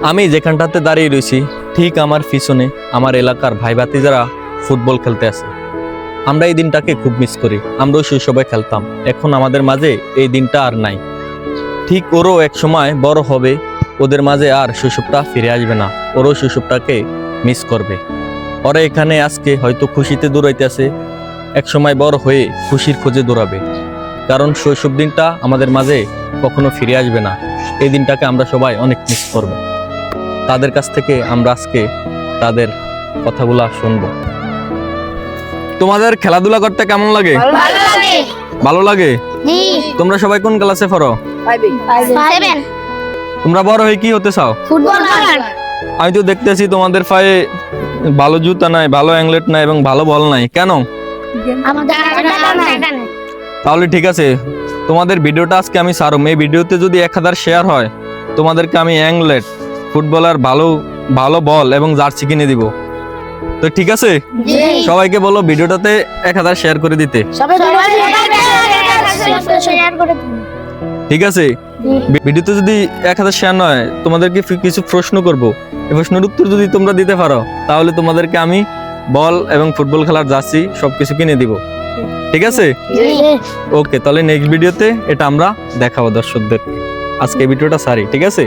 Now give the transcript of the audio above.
আমি যেখানটাতে দাঁড়িয়ে রয়েছি ঠিক আমার পিছনে আমার এলাকার ভাই ভাতিজারা ফুটবল খেলতে আসে। আমরা এই দিনটাকে খুব মিস করি। আমরাও শৈশবে খেলতাম, এখন আমাদের মাঝে এই দিনটা আর নাই। ঠিক ওরও এক সময় বড় হবে, ওদের মাঝে আর শৈশবটা ফিরে আসবে না, ওরও শৈশবটাকে মিস করবে। ওরা এখানে আজকে হয়তো খুশিতে দৌড়াইতেছে, এক সময় বড় হয়ে খুশির খোঁজে দৌড়াবে। কারণ শৈশব দিনটা আমাদের মাঝে কখনো ফিরে আসবে না। এই দিনটাকে আমরা সবাই অনেক মিস করব। তাদের কাছ থেকে আমরা আজকে তাদের কথাগুলা শুনবো। তোমাদের খেলাধুলা করতে কেমন লাগে? ভালো লাগে। তোমরা সবাই কোন ক্লাসে পড়ো? তোমরা বড় হয়ে কি হতে চাও? আমি তো দেখতেছি তোমাদের পায়ে ভালো জুতা নাই, ভালো অ্যাংলেট নাই এবং ভালো বল নাই। কেন? তাহলে ঠিক আছে, তোমাদের ভিডিওটা আজকে আমি ছাড়ব। এই ভিডিওতে যদি 1000 শেয়ার হয়, তোমাদেরকে আমি অ্যাংলেট, ফুটবলার, ভালো ভালো বল এবং জার্সি কিনে দিব। তো ঠিক আছে, সবাইকে বলো ভিডিওটাতে 1000 শেয়ার করে দিতে। ঠিক আছে, ভিডিওতে যদি 1000 শেয়ার নয়, তোমাদেরকে কিছু প্রশ্ন করব। এই প্রশ্নের উত্তর যদি তোমরা দিতে পারো, তাহলে তোমাদেরকে আমি বল এবং ফুটবল খেলার জার্সি সবকিছু কিনে দিব। ঠিক আছে? ওকে, তাহলে নেক্সট ভিডিওতে এটা আমরা দেখাবো দর্শকদের। আজকে ভিডিওটা সারি, ঠিক আছে?